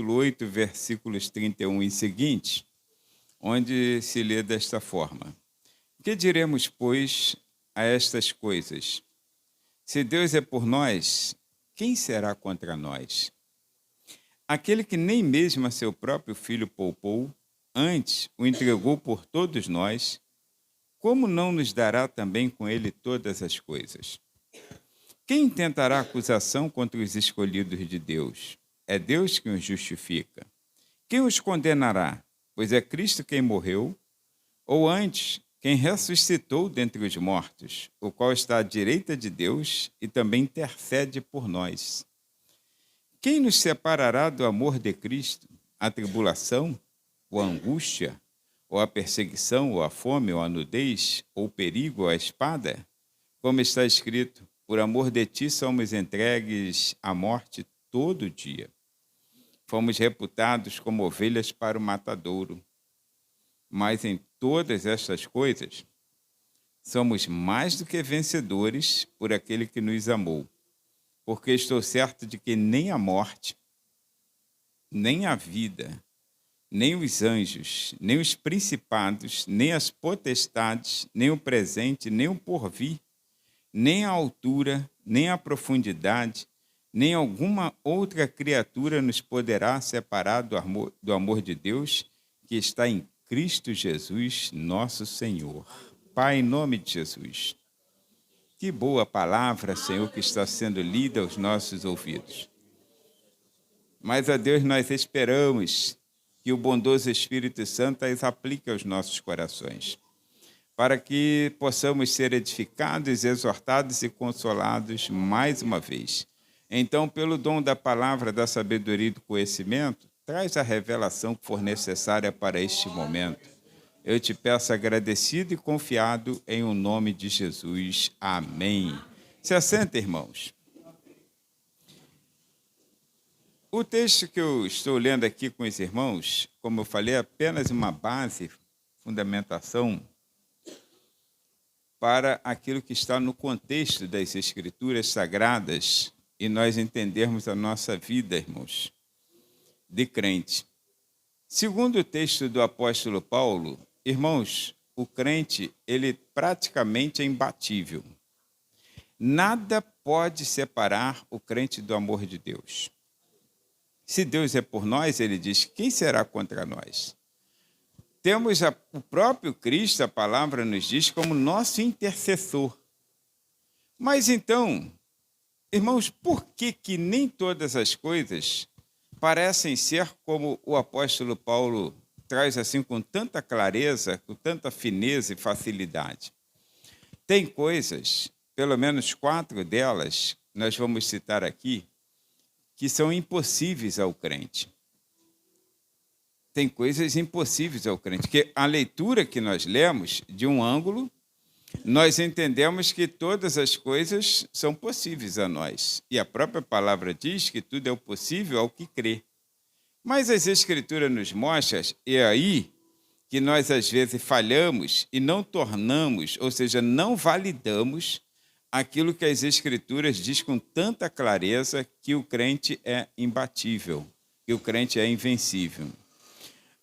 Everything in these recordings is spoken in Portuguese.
capítulo 8, versículos 31 e seguinte, onde se lê desta forma: Que diremos, pois, a estas coisas? Se Deus é por nós, quem será contra nós? Aquele que nem mesmo a seu próprio filho poupou, antes o entregou por todos nós, como não nos dará também com ele todas as coisas? Quem intentará acusação contra os escolhidos de Deus? É Deus quem os justifica. Quem os condenará? Pois é Cristo quem morreu, ou antes, quem ressuscitou dentre os mortos, o qual está à direita de Deus e também intercede por nós. Quem nos separará do amor de Cristo? A tribulação, ou a angústia, ou a perseguição, ou a fome, ou a nudez, ou o perigo, ou a espada? Como está escrito: por amor de ti somos entregues à morte todo dia. Fomos reputados como ovelhas para o matadouro. Mas em todas estas coisas, somos mais do que vencedores por aquele que nos amou. Porque estou certo de que nem a morte, nem a vida, nem os anjos, nem os principados, nem as potestades, nem o presente, nem o porvir, nem a altura, nem a profundidade, nem alguma outra criatura nos poderá separar do amor de Deus que está em Cristo Jesus, nosso Senhor. Pai, em nome de Jesus, que boa palavra, Senhor, que está sendo lida aos nossos ouvidos. Mas a Deus nós esperamos que o bondoso Espírito Santo as aplique aos nossos corações, para que possamos ser edificados, exortados e consolados mais uma vez. Então, pelo dom da palavra, da sabedoria e do conhecimento, traz a revelação que for necessária para este momento. Eu te peço agradecido e confiado em o nome de Jesus. Amém. Se assenta, irmãos. O texto que eu estou lendo aqui com os irmãos, como eu falei, é apenas uma base, fundamentação para aquilo que está no contexto das Escrituras Sagradas e nós entendermos a nossa vida, irmãos, de crente. Segundo o texto do apóstolo Paulo, irmãos, o crente, ele praticamente é imbatível. Nada pode separar o crente do amor de Deus. Se Deus é por nós, ele diz, quem será contra nós? Temos o próprio Cristo, a palavra nos diz, como nosso intercessor. Mas então, irmãos, por que nem todas as coisas parecem ser como o apóstolo Paulo traz assim com tanta clareza, com tanta fineza e facilidade? Tem coisas, pelo menos 4 delas, nós vamos citar aqui, que são impossíveis ao crente. Tem coisas impossíveis ao crente, que a leitura que nós lemos, de um ângulo, nós entendemos que todas as coisas são possíveis a nós. E a própria palavra diz que tudo é possível ao que crê. Mas as Escrituras nos mostram, e é aí que nós às vezes falhamos e não tornamos, ou seja, não validamos aquilo que as Escrituras diz com tanta clareza, que o crente é imbatível, que o crente é invencível.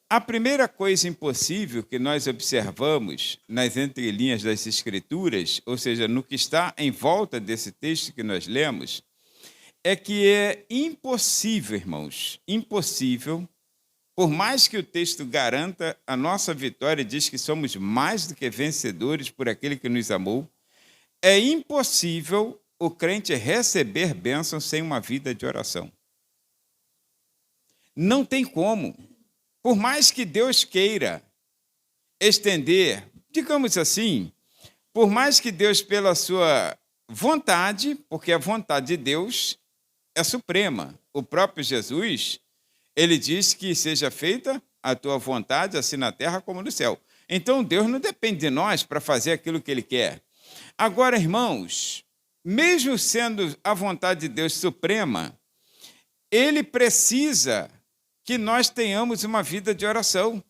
A primeira coisa impossível que nós observamos nas entrelinhas das Escrituras, ou seja, no que está em volta desse texto que nós lemos, é que é impossível, irmãos, impossível, por mais que o texto garanta a nossa vitória, diz que somos mais do que vencedores por aquele que nos amou, é impossível o crente receber bênção sem uma vida de oração. Não tem como. Por mais que Deus queira estender, digamos assim, por mais que Deus, pela sua vontade, porque a vontade de Deus é suprema. O próprio Jesus, ele diz que seja feita a tua vontade, assim na terra como no céu. Então, Deus não depende de nós para fazer aquilo que ele quer. Agora, irmãos, mesmo sendo a vontade de Deus suprema, ele precisa que nós tenhamos uma vida de oração.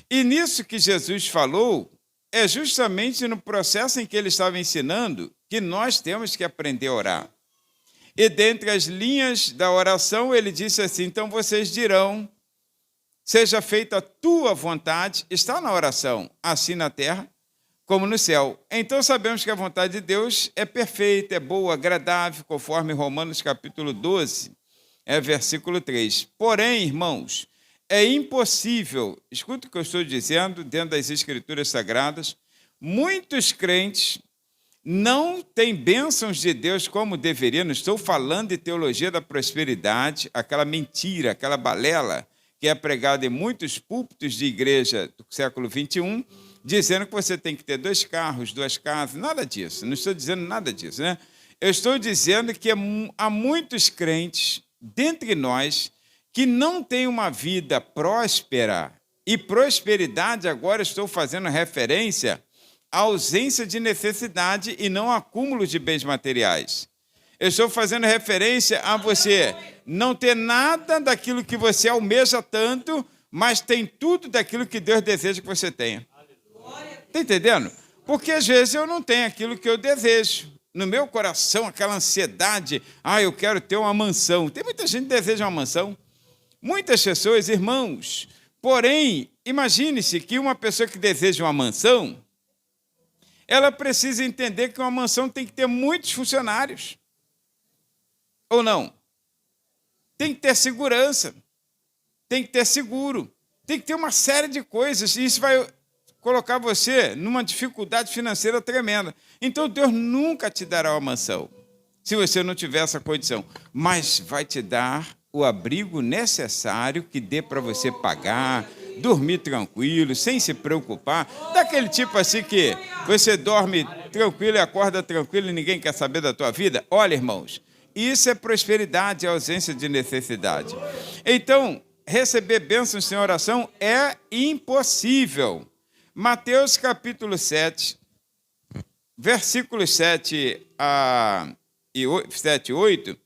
E nisso que Jesus falou, é justamente no processo em que ele estava ensinando que nós temos que aprender a orar. E dentre as linhas da oração, ele disse assim: então vocês dirão, seja feita a tua vontade, está na oração, assim na terra como no céu. Então sabemos que a vontade de Deus é perfeita, é boa, agradável, conforme Romanos capítulo 12, versículo 3. Porém, irmãos, é impossível, escuta o que eu estou dizendo dentro das Escrituras Sagradas, muitos crentes não têm bênçãos de Deus como deveriam. Não estou falando de teologia da prosperidade, aquela mentira, aquela balela que é pregada em muitos púlpitos de igreja do século XXI, dizendo que você tem que ter 2 carros, 2 casas, nada disso. Não estou dizendo nada disso, né? Eu estou dizendo que há muitos crentes dentre nós que não têm uma vida próspera. E prosperidade, agora estou fazendo referência à ausência de necessidade e não acúmulo de bens materiais. Eu estou fazendo referência a você não ter nada daquilo que você almeja tanto, mas tem tudo daquilo que Deus deseja que você tenha. Está entendendo? Porque às vezes eu não tenho aquilo que eu desejo. No meu coração, aquela ansiedade, eu quero ter uma mansão. Tem muita gente que deseja uma mansão. Muitas pessoas, irmãos. Porém, imagine-se que uma pessoa que deseja uma mansão, ela precisa entender que uma mansão tem que ter muitos funcionários. Ou não? Tem que ter segurança. Tem que ter seguro. Tem que ter uma série de coisas. E isso vai colocar você numa dificuldade financeira tremenda. Então, Deus nunca te dará uma mansão, se você não tiver essa condição. Mas vai te dar o abrigo necessário que dê para você pagar, dormir tranquilo, sem se preocupar. Daquele tipo assim que você dorme tranquilo e acorda tranquilo e ninguém quer saber da tua vida. Olha, irmãos, isso é prosperidade, é ausência de necessidade. Então, receber bênçãos sem oração é impossível. Mateus capítulo 7, versículos 7 e 8,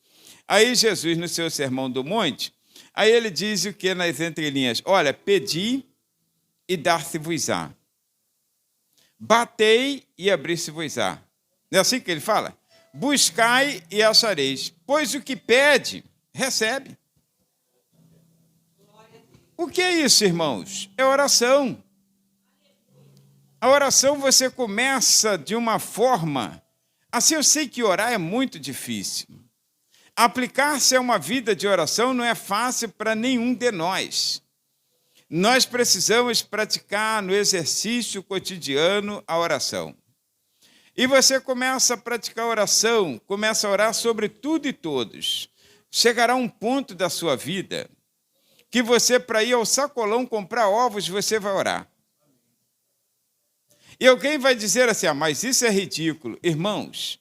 aí Jesus, no seu Sermão do Monte, aí ele diz o que nas entrelinhas? Olha, pedi e dar-se-vos-á. Batei e abrir-se-vos-á. Não é assim que ele fala? Buscai e achareis, pois o que pede, recebe. O que é isso, irmãos? É oração. A oração você começa de uma forma... Assim, eu sei que orar é muito difícil. Aplicar-se a uma vida de oração não é fácil para nenhum de nós. Nós precisamos praticar no exercício cotidiano a oração. E você começa a praticar a oração, começa a orar sobre tudo e todos. Chegará um ponto da sua vida que você, para ir ao sacolão comprar ovos, você vai orar. E alguém vai dizer assim, mas isso é ridículo. Irmãos,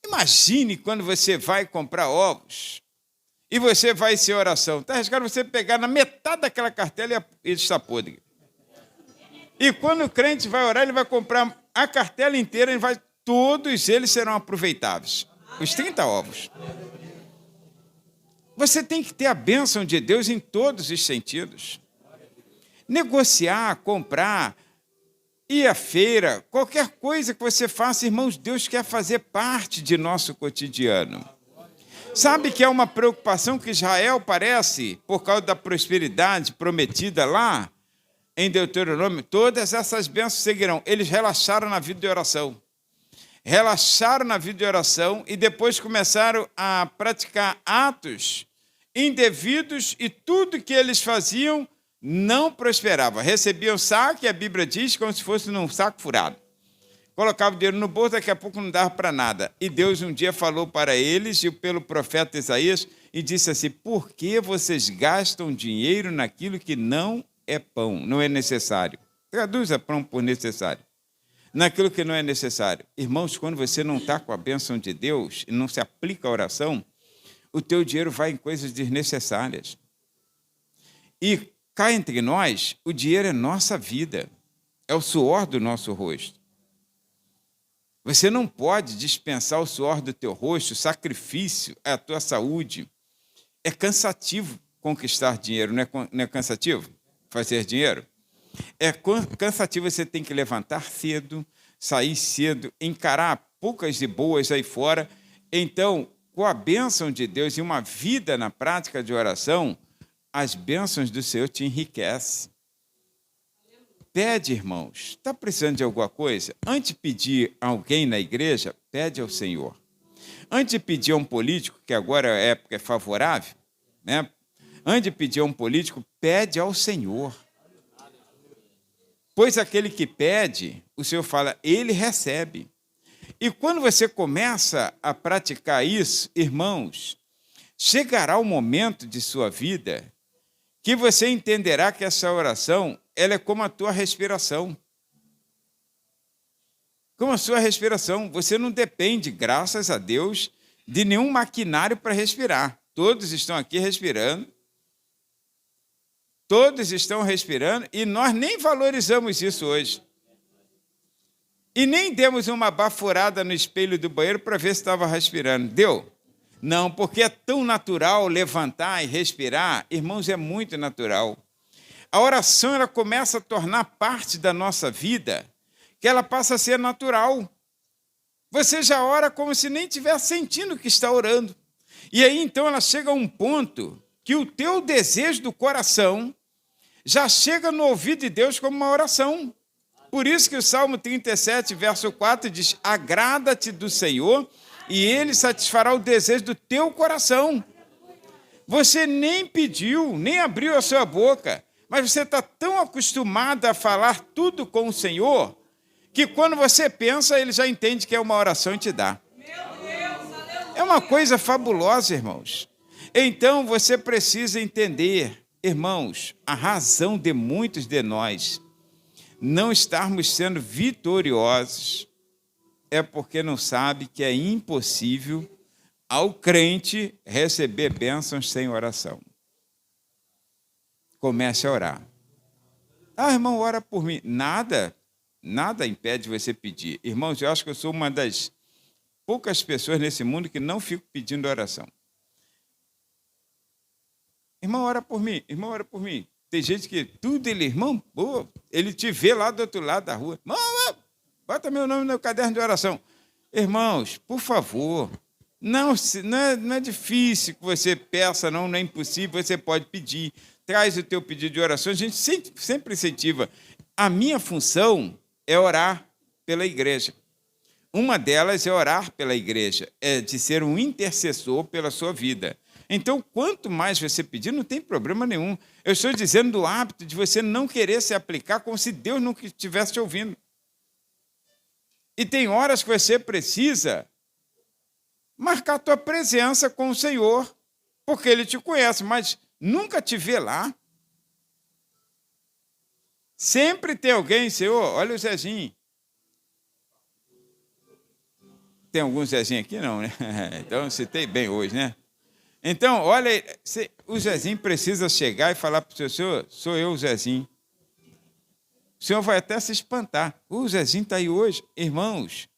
imagine quando você vai comprar ovos e você vai ser oração. Está arriscado você pegar na metade daquela cartela e ele está podre. E quando o crente vai orar, ele vai comprar a cartela inteira e todos eles serão aproveitáveis. Os 30 ovos. Você tem que ter a bênção de Deus em todos os sentidos. Negociar, comprar, ir à feira, qualquer coisa que você faça, irmãos, Deus quer fazer parte de nosso cotidiano. Sabe que é uma preocupação que Israel parece, por causa da prosperidade prometida lá, em Deuteronômio, todas essas bênçãos seguirão. Eles relaxaram na vida de oração. Relaxaram na vida de oração e depois começaram a praticar atos indevidos e tudo que eles faziam não prosperava. Recebiam saque, a Bíblia diz, como se fosse num saco furado. Colocava o dinheiro no bolso, daqui a pouco não dava para nada. E Deus um dia falou para eles, e pelo profeta Isaías, e disse assim, por que vocês gastam dinheiro naquilo que não é pão, não é necessário? Traduza pão por necessário. Naquilo que não é necessário. Irmãos, quando você não está com a bênção de Deus, e não se aplica a oração, o teu dinheiro vai em coisas desnecessárias. E cá entre nós, o dinheiro é nossa vida, é o suor do nosso rosto. Você não pode dispensar o suor do teu rosto, o sacrifício é a tua saúde. É cansativo conquistar dinheiro, não é cansativo fazer dinheiro? É cansativo, você tem que levantar cedo, sair cedo, encarar poucas e boas aí fora. Então, com a bênção de Deus e uma vida na prática de oração, as bênçãos do Senhor te enriquecem. Pede, irmãos. Está precisando de alguma coisa? Antes de pedir a alguém na igreja, pede ao Senhor. Antes de pedir a um político, que agora a época é favorável, né? Antes de pedir a um político, pede ao Senhor. Pois aquele que pede, o Senhor fala, ele recebe. E quando você começa a praticar isso, irmãos, chegará o momento de sua vida que você entenderá que essa oração, ela é como a tua respiração. Como a sua respiração. Você não depende, graças a Deus, de nenhum maquinário para respirar. Todos estão aqui respirando. Todos estão respirando e nós nem valorizamos isso hoje. E nem demos uma baforada no espelho do banheiro para ver se estava respirando. Deu? Não, porque é tão natural levantar e respirar. Irmãos, é muito natural. A oração ela começa a tornar parte da nossa vida, que ela passa a ser natural. Você já ora como se nem estivesse sentindo que está orando. E aí, então, ela chega a um ponto que o teu desejo do coração já chega no ouvido de Deus como uma oração. Por isso que o Salmo 37, verso 4, diz, agrada-te do Senhor e Ele satisfará o desejo do teu coração. Você nem pediu, nem abriu a sua boca, mas você está tão acostumado a falar tudo com o Senhor, que quando você pensa, Ele já entende que é uma oração e te dá. É uma coisa fabulosa, irmãos. Então, você precisa entender, irmãos, a razão de muitos de nós não estarmos sendo vitoriosos é porque não sabe que é impossível ao crente receber bênçãos sem oração. Comece a orar. Ah, irmão, ora por mim. Nada impede você pedir. Irmãos, eu acho que eu sou uma das poucas pessoas nesse mundo que não fico pedindo oração. Irmão, ora por mim. Irmão, ora por mim. Tem gente que irmão, ele te vê lá do outro lado da rua. Irmão, bota meu nome no caderno de oração. Irmãos, por favor, não é difícil que você peça, não é impossível, você pode pedir. Traz o teu pedido de oração. A gente sempre incentiva. A minha função é orar pela igreja. Uma delas é orar pela igreja, é de ser um intercessor pela sua vida. Então, quanto mais você pedir, não tem problema nenhum. Eu estou dizendo do hábito de você não querer se aplicar como se Deus não estivesse te ouvindo. E tem horas que você precisa marcar a tua presença com o Senhor, porque Ele te conhece, mas nunca te vê lá. Sempre tem alguém, Senhor, olha o Zezinho. Tem algum Zezinho aqui? Não, né? Então, eu citei bem hoje, né? Então, olha, o Zezinho precisa chegar e falar para o Senhor, sou eu, o Zezinho. O Senhor vai até se espantar. O Zezinho está aí hoje. Irmãos,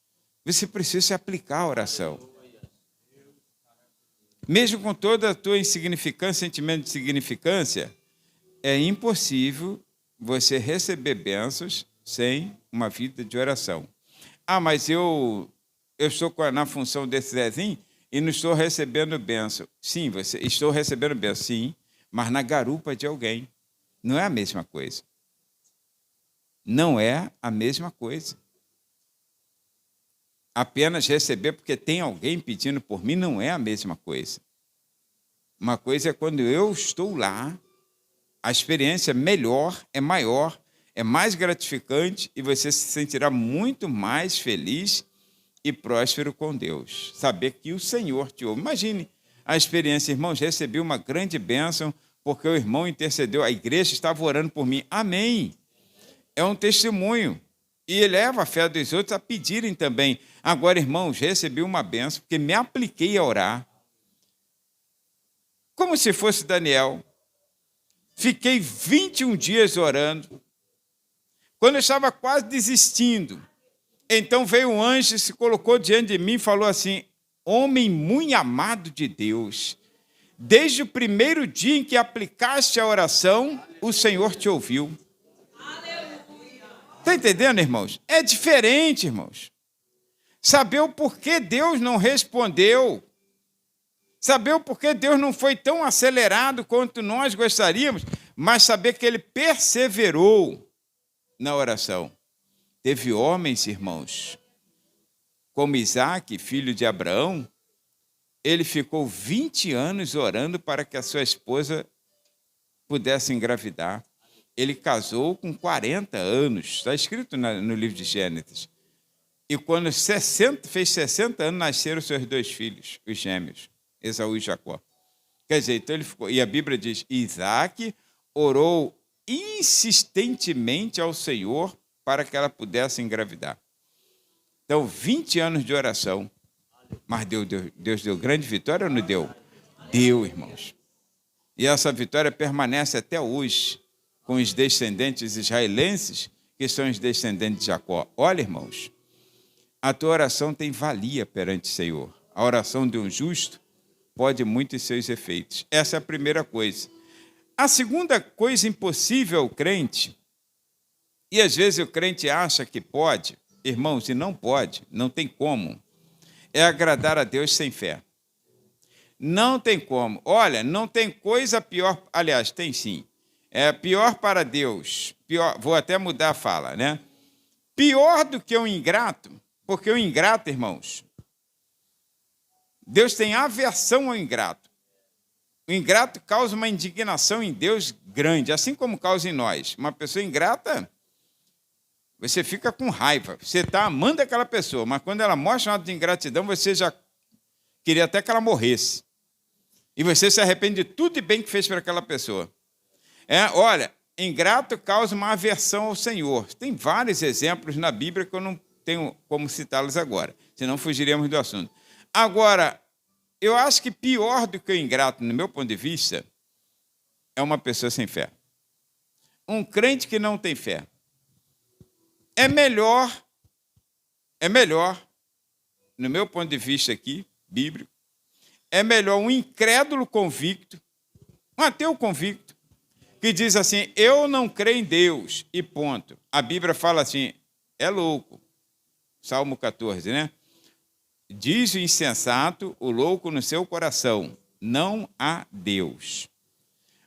você precisa se aplicar à oração. Mesmo com toda a tua insignificância, sentimento de insignificância, é impossível você receber bênçãos sem uma vida de oração. Ah, mas eu estou na função desse Zezinho e não estou recebendo bênção. Sim, estou recebendo bênção, sim, mas na garupa de alguém. Não é a mesma coisa. Não é a mesma coisa. Apenas receber porque tem alguém pedindo por mim não é a mesma coisa. Uma coisa é quando eu estou lá, a experiência melhor, é maior, é mais gratificante e você se sentirá muito mais feliz e próspero com Deus. Saber que o Senhor te ouve. Imagine a experiência, irmãos, recebi uma grande bênção porque o irmão intercedeu, a igreja estava orando por mim. Amém. É um testemunho. E eleva a fé dos outros a pedirem também. Agora, irmãos, recebi uma bênção porque me apliquei a orar. Como se fosse Daniel. Fiquei 21 dias orando. Quando eu estava quase desistindo, então veio um anjo, se colocou diante de mim e falou assim, homem muito amado de Deus, desde o primeiro dia em que aplicaste a oração, o Senhor te ouviu. Está entendendo, irmãos? É diferente, irmãos. Saber o porquê Deus não respondeu. Saber o porquê Deus não foi tão acelerado quanto nós gostaríamos, mas saber que ele perseverou na oração. Teve homens, irmãos, como Isaac, filho de Abraão, ele ficou 20 anos orando para que a sua esposa pudesse engravidar. Ele casou com 40 anos, está escrito no livro de Gênesis. E quando fez 60 anos, nasceram seus 2 filhos, os gêmeos, Esaú e Jacó. Quer dizer, então ele ficou. E a Bíblia diz: Isaac orou insistentemente ao Senhor para que ela pudesse engravidar. Então, 20 anos de oração. Mas Deus deu grande vitória ou não deu? Deu, irmãos. E essa vitória permanece até hoje com os descendentes israelenses, que são os descendentes de Jacó. Olha, irmãos, a tua oração tem valia perante o Senhor. A oração de um justo pode muito em seus efeitos. Essa é a primeira coisa. A segunda coisa impossível ao crente, e às vezes o crente acha que pode, irmãos, e não pode, não tem como, é agradar a Deus sem fé. Não tem como. Olha, não tem coisa pior, aliás, tem sim. É pior para Deus, pior, vou até mudar a fala, né? Pior do que o ingrato, porque o ingrato, irmãos, Deus tem aversão ao ingrato. O ingrato causa uma indignação em Deus grande, assim como causa em nós. Uma pessoa ingrata, você fica com raiva. Você está amando aquela pessoa, mas quando ela mostra um ato de ingratidão, você já queria até que ela morresse. E você se arrepende de tudo e bem que fez para aquela pessoa. Olha, ingrato causa uma aversão ao Senhor. Tem vários exemplos na Bíblia que eu não tenho como citá-los agora, senão fugiríamos do assunto. Agora, eu acho que pior do que o ingrato, no meu ponto de vista, é uma pessoa sem fé. Um crente que não tem fé. É melhor, no meu ponto de vista aqui, bíblico, é melhor um incrédulo convicto, um ateu convicto, que diz assim: eu não creio em Deus, e ponto. A Bíblia fala assim, é louco. Salmo 14, né? Diz o insensato, o louco no seu coração, não há Deus.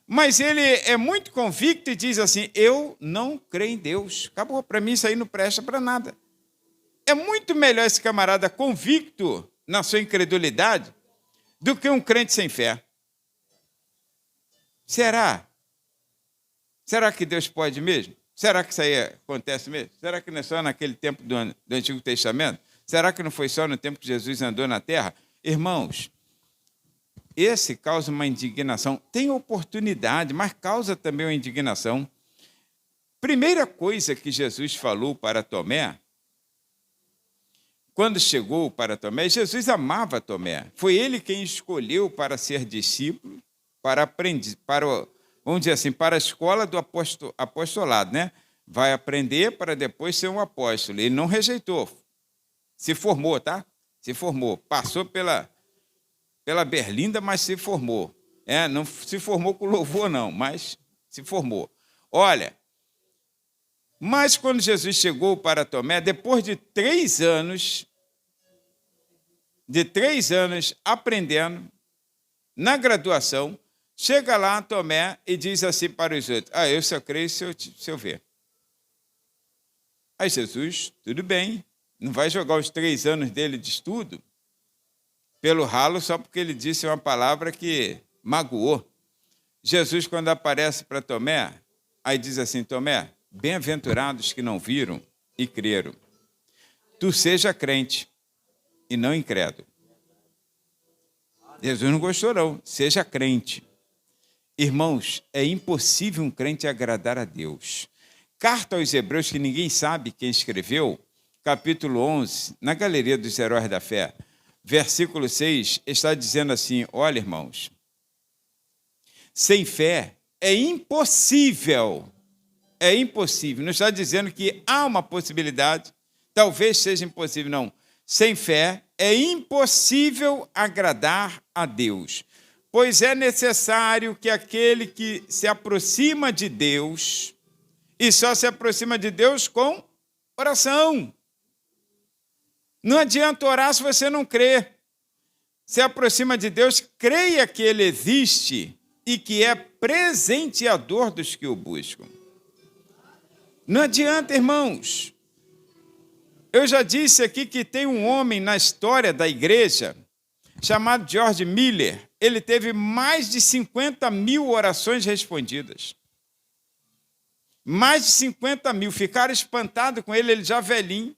Mas ele é muito convicto e diz assim: eu não creio em Deus. Acabou, para mim isso aí não presta para nada. É muito melhor esse camarada convicto na sua incredulidade do que um crente sem fé. Será? Será que Deus pode mesmo? Será que isso aí acontece mesmo? Será que não é só naquele tempo do Antigo Testamento? Será que não foi só no tempo que Jesus andou na terra? Irmãos, esse causa uma indignação. Tem oportunidade, mas causa também uma indignação. Primeira coisa que Jesus falou para Tomé, quando chegou para Tomé, Jesus amava Tomé. Foi ele quem escolheu para ser discípulo, para aprender, vamos dizer assim, para a escola do apostolado, né? Vai aprender para depois ser um apóstolo. Ele não rejeitou. Se formou, tá? Se formou. Passou pela berlinda, mas se formou. Não se formou com louvor, não, mas se formou. Olha, mas quando Jesus chegou para Tomé, depois de 3 anos aprendendo, na graduação, chega lá Tomé e diz assim para os outros: eu só creio se eu ver. Aí Jesus, tudo bem, não vai jogar os 3 anos dele de estudo pelo ralo só porque ele disse uma palavra que magoou. Jesus, quando aparece para Tomé, aí diz assim: Tomé, bem-aventurados que não viram e creram. Tu seja crente e não incrédulo. Jesus não gostou, não. Seja crente. Irmãos, é impossível um crente agradar a Deus. Carta aos Hebreus, que ninguém sabe quem escreveu, capítulo 11, na Galeria dos Heróis da Fé, versículo 6, está dizendo assim: olha, irmãos, sem fé é impossível, não está dizendo que há uma possibilidade, talvez seja impossível, não. Sem fé é impossível agradar a Deus, pois é necessário que aquele que se aproxima de Deus, e só se aproxima de Deus com oração. Não adianta orar se você não crê. se aproxima de Deus, creia que Ele existe e que é presenteador dos que o buscam. Não adianta, irmãos. Eu já disse aqui que tem um homem na história da igreja chamado George Miller. Ele teve mais de 50 mil orações respondidas. Mais de 50 mil. Ficaram espantados com ele já velhinho.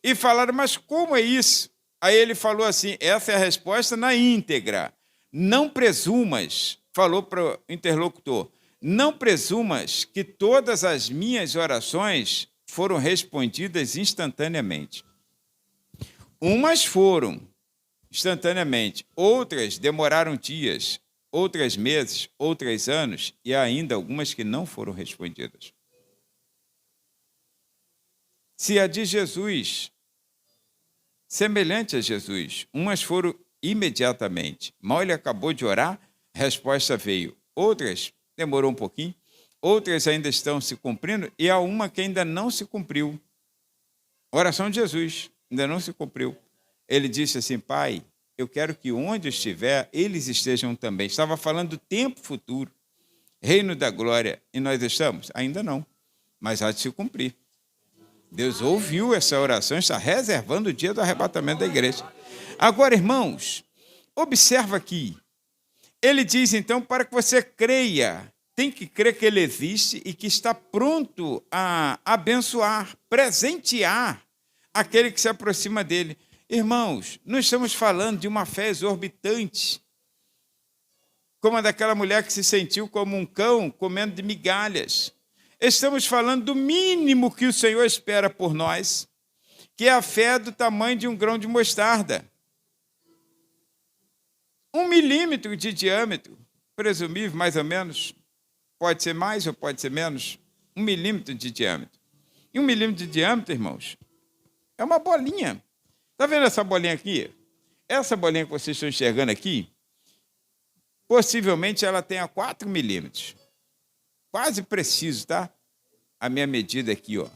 E falaram, mas como é isso? Aí ele falou assim, essa é a resposta na íntegra. Não presumas, falou para o interlocutor, não presumas que todas as minhas orações foram respondidas instantaneamente. Umas foram instantaneamente, outras demoraram dias, outras meses, outros anos e ainda algumas que não foram respondidas. Se a de Jesus, semelhante a Jesus, umas foram imediatamente. Mal ele acabou de orar, a resposta veio. Outras demorou um pouquinho, outras ainda estão se cumprindo e há uma que ainda não se cumpriu. A oração de Jesus ainda não se cumpriu. Ele disse assim, Pai, eu quero que onde eu estiver, eles estejam também. Estava falando do tempo futuro, reino da glória. E nós estamos? Ainda não, mas há de se cumprir. Deus ouviu essa oração, está reservando o dia do arrebatamento da igreja. Agora, irmãos, observa aqui. Ele diz, então, para que você creia, tem que crer que ele existe e que está pronto a abençoar, presentear aquele que se aproxima dele. Irmãos, não estamos falando de uma fé exorbitante, como a daquela mulher que se sentiu como um cão comendo de migalhas. Estamos falando do mínimo que o Senhor espera por nós, que é a fé do tamanho de um grão de mostarda. 1 milímetro de diâmetro, presumível mais ou menos, pode ser mais ou pode ser menos, 1 milímetro de diâmetro. E 1 milímetro de diâmetro, irmãos, é uma bolinha. Está vendo essa bolinha aqui? Essa bolinha que vocês estão enxergando aqui, possivelmente ela tenha 4 milímetros. Quase preciso, tá? A minha medida aqui, ó.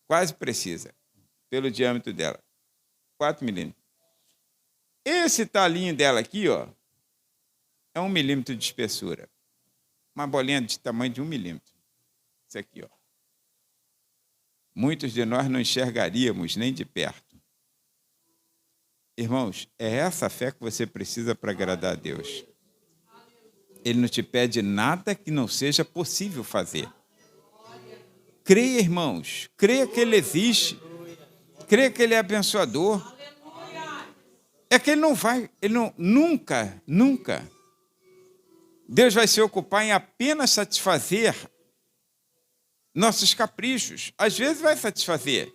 Quase precisa, pelo diâmetro dela. 4 milímetros. Esse talinho dela aqui, ó, é 1 milímetro de espessura. Uma bolinha de tamanho de 1 milímetro. Isso aqui, ó. Muitos de nós não enxergaríamos nem de perto. Irmãos, é essa fé que você precisa para agradar a Deus. Ele não te pede nada que não seja possível fazer. Creia, irmãos. Creia que Ele existe. Creia que Ele é abençoador. É que Ele não vai, nunca, Deus vai se ocupar em apenas satisfazer nossos caprichos. Às vezes vai satisfazer,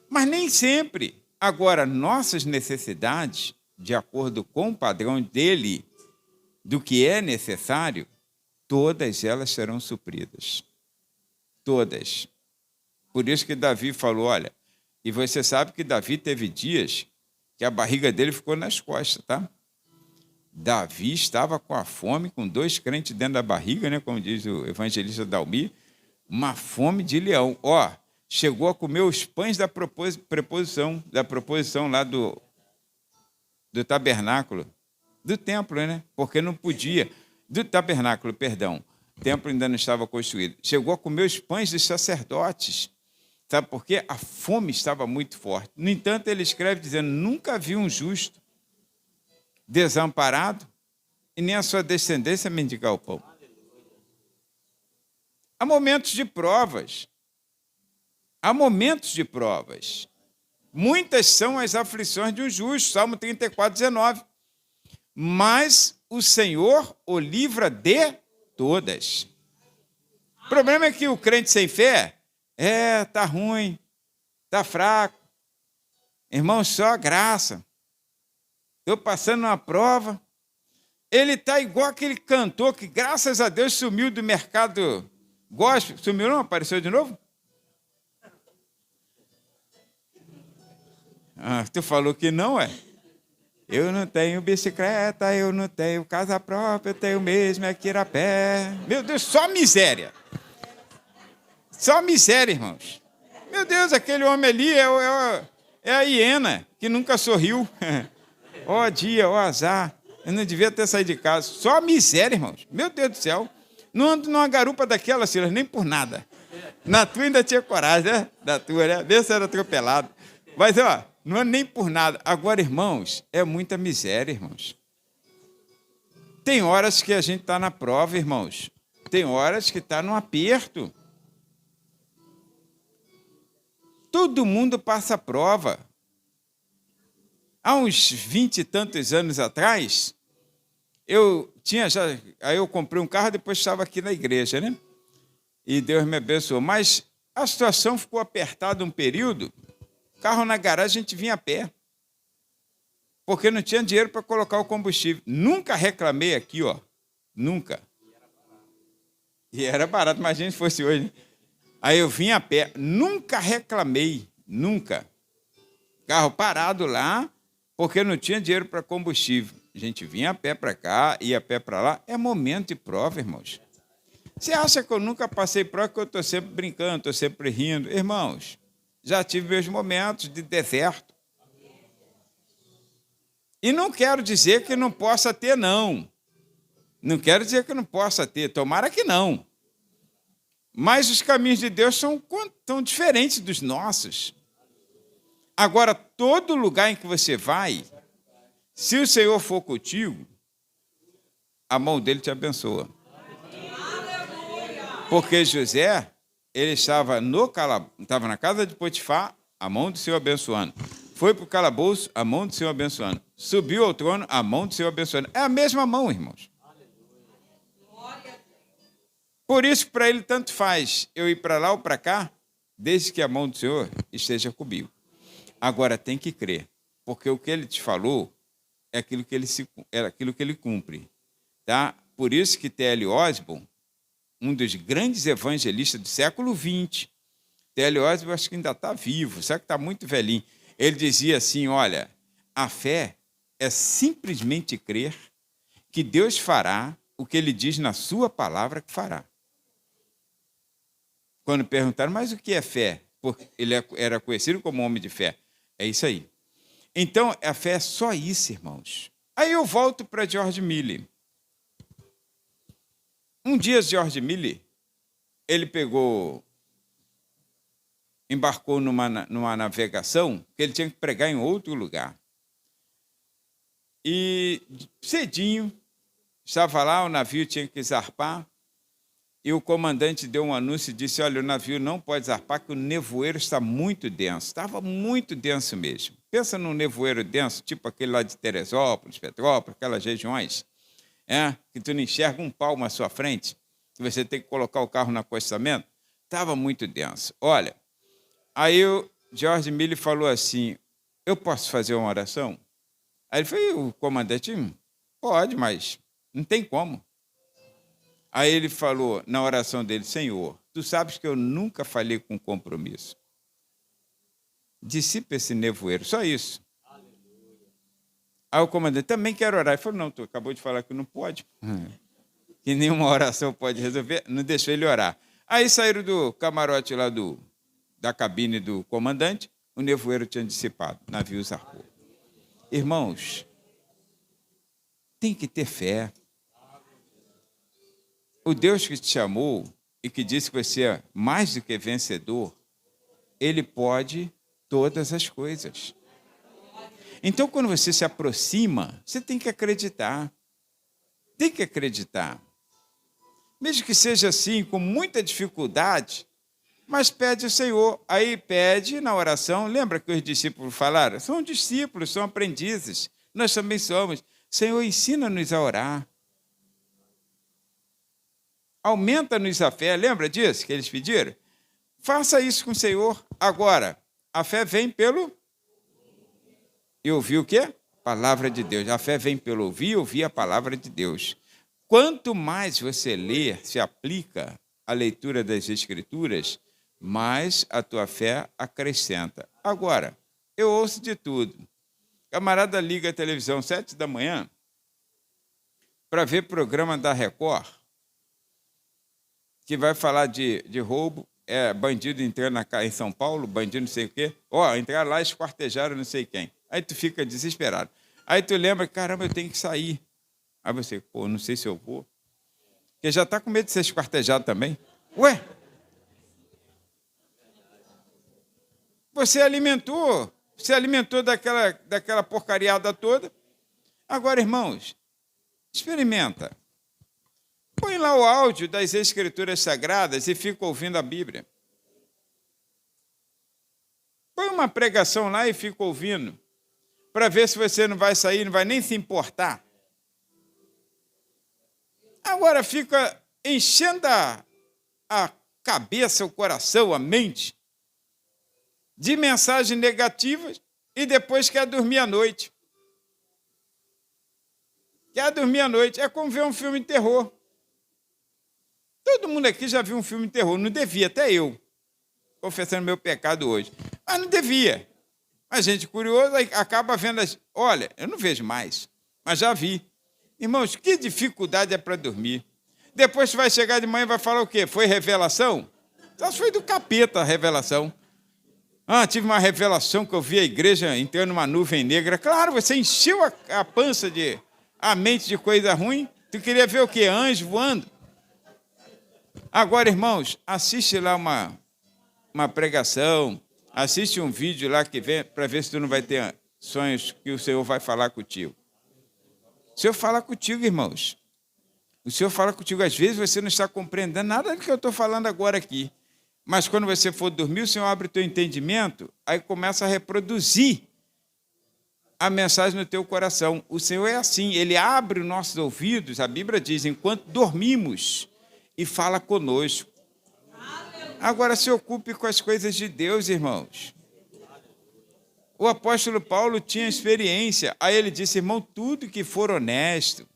mas nem sempre. Agora, nossas necessidades, de acordo com o padrão dele, do que é necessário, todas elas serão supridas. Todas. Por isso que Davi falou, olha, e você sabe que Davi teve dias que a barriga dele ficou nas costas, tá? Davi estava com a fome, com 2 crentes dentro da barriga, né? Como diz o evangelista Dalmi, uma fome de leão. Ó, chegou a comer os pães da proposição lá do tabernáculo, do templo, né? Porque não podia, do tabernáculo, perdão, o templo ainda não estava construído. Chegou a comer os pães dos sacerdotes, sabe por quê? A fome estava muito forte. No entanto, ele escreve dizendo, nunca vi um justo desamparado e nem a sua descendência mendigar o pão. Há momentos de provas. Há momentos de provas. Muitas são as aflições de um justo, Salmo 34, 19. Mas o Senhor o livra de todas. O problema é que o crente sem fé, tá ruim, tá fraco. Irmão, só a graça. Estou passando uma prova. Ele está igual aquele cantor que, graças a Deus, sumiu do mercado gospel. Sumiu não? Apareceu de novo? Tu falou que não, é? Eu não tenho bicicleta, eu não tenho casa própria, eu tenho mesmo é que ir a pé. Meu Deus, só miséria. Só miséria, irmãos. Meu Deus, aquele homem ali é É a hiena, que nunca sorriu. Ó dia, ó azar. Eu não devia ter saído de casa. Só miséria, irmãos. Meu Deus do céu. Não ando numa garupa daquela, Silas, nem por nada. Na tua ainda tinha coragem, né? Da tua, né? Vê se era atropelado. Mas, ó, não ando nem por nada. Agora, irmãos, é muita miséria, irmãos. Tem horas que a gente está na prova, irmãos. Tem horas que está no aperto. Todo mundo passa prova. Há uns 20 e tantos anos atrás, aí eu comprei um carro, depois estava aqui na igreja, né? E Deus me abençoou. Mas a situação ficou apertada um período, carro na garagem a gente vinha a pé, porque não tinha dinheiro para colocar o combustível. Nunca reclamei aqui, ó. Nunca. E era barato, imagina se fosse hoje, né? Aí eu vim a pé, nunca reclamei, nunca. Carro parado lá, porque não tinha dinheiro para combustível. A gente vinha a pé para cá, ia a pé para lá. É momento de prova, irmãos. Você acha que eu nunca passei prova, que eu estou sempre brincando, estou sempre rindo? Irmãos, já tive meus momentos de deserto. E não quero dizer que não possa ter, não. Não quero dizer que não possa ter, tomara que não. Mas os caminhos de Deus são diferentes dos nossos. Agora, todo lugar em que você vai, se o Senhor for contigo, a mão dele te abençoa. Porque José, ele estava na casa de Potifar, a mão do Senhor abençoando. Foi para o calabouço, a mão do Senhor abençoando. Subiu ao trono, a mão do Senhor abençoando. É a mesma mão, irmãos. Por isso, para ele, tanto faz eu ir para lá ou para cá, desde que a mão do Senhor esteja comigo. Agora, tem que crer, porque o que ele te falou é aquilo que ele cumpre. Tá? Por isso que T.L. Osborne, um dos grandes evangelistas do século XX, T.L. Osborne acho que ainda está vivo, só que está muito velhinho. Ele dizia assim, olha, a fé é simplesmente crer que Deus fará o que ele diz na sua palavra que fará. Quando perguntaram, mas o que é fé? Porque ele era conhecido como homem de fé. É isso aí. Então, a fé é só isso, irmãos. Aí eu volto para George Miller. Um dia, George Miller, ele embarcou numa navegação que ele tinha que pregar em outro lugar. E cedinho, estava lá, o navio tinha que zarpar, e o comandante deu um anúncio e disse, olha, o navio não pode zarpar, que o nevoeiro está muito denso. Estava muito denso mesmo. Pensa num nevoeiro denso, tipo aquele lá de Teresópolis, Petrópolis, aquelas regiões, que tu não enxerga um palmo à sua frente, que você tem que colocar o carro no acostamento. Estava muito denso. Olha, aí o George Miller falou assim, eu posso fazer uma oração? Aí ele falou, o comandante, pode, mas não tem como. Aí ele falou, na oração dele, Senhor, tu sabes que eu nunca falhei com compromisso. Dissipa esse nevoeiro, só isso. Aí o comandante, também quero orar. Ele falou, não, tu acabou de falar que não pode. Que nenhuma oração pode resolver, não deixou ele orar. Aí saíram do camarote lá da cabine do comandante, o nevoeiro tinha dissipado, o navio zarpou. Irmãos, tem que ter fé. O Deus que te chamou e que disse que você é mais do que vencedor, ele pode todas as coisas. Então, quando você se aproxima, você tem que acreditar. Tem que acreditar. Mesmo que seja assim, com muita dificuldade, mas pede ao Senhor. Aí pede na oração, lembra que os discípulos falaram? São discípulos, são aprendizes. Nós também somos. Senhor, ensina-nos a orar. Aumenta-nos a fé. Lembra disso que eles pediram? Faça isso com o Senhor. Agora, a fé vem pelo... E ouvir o quê? Palavra de Deus. A fé vem pelo ouvir a palavra de Deus. Quanto mais você lê, se aplica à leitura das Escrituras, mais a tua fé acrescenta. Agora, eu ouço de tudo. Camarada liga a televisão 7 da manhã para ver programa da Record, que vai falar de roubo. bandido entrando em São Paulo, bandido não sei o quê. Entraram lá e esquartejaram não sei quem. Aí tu fica desesperado. Aí tu lembra, caramba, eu tenho que sair. Aí você, não sei se eu vou. Porque já está com medo de ser esquartejado também. Ué? Você alimentou daquela porcariada toda. Agora, irmãos, experimenta. Põe lá o áudio das Escrituras Sagradas e fica ouvindo a Bíblia. Põe uma pregação lá e fica ouvindo, para ver se você não vai sair, não vai nem se importar. Agora fica enchendo a cabeça, o coração, a mente, de mensagens negativas e depois quer dormir à noite. Quer dormir à noite. É como ver um filme de terror. Todo mundo aqui já viu um filme de terror. Não devia, até eu. Confessando meu pecado hoje. Mas não devia. A gente curioso acaba vendo Olha, eu não vejo mais, mas já vi. Irmãos, que dificuldade é para dormir. Depois você vai chegar de manhã e vai falar o quê? Foi revelação? Então foi do capeta a revelação. Tive uma revelação que eu vi a igreja entrando numa nuvem negra. Claro, você encheu a pança a mente de coisa ruim. Tu queria ver o quê? Anjo voando. Agora, irmãos, assiste lá uma pregação, assiste um vídeo lá que vem para ver se tu não vai ter sonhos que o Senhor vai falar contigo. O Senhor fala contigo, irmãos. O Senhor fala contigo. Às vezes você não está compreendendo nada do que eu estou falando agora aqui. Mas quando você for dormir, o Senhor abre o teu entendimento, aí começa a reproduzir a mensagem no teu coração. O Senhor é assim, Ele abre os nossos ouvidos, a Bíblia diz, enquanto dormimos, e fala conosco. Agora se ocupe com as coisas de Deus, irmãos. O apóstolo Paulo tinha experiência. Aí ele disse, irmão, tudo que for honesto,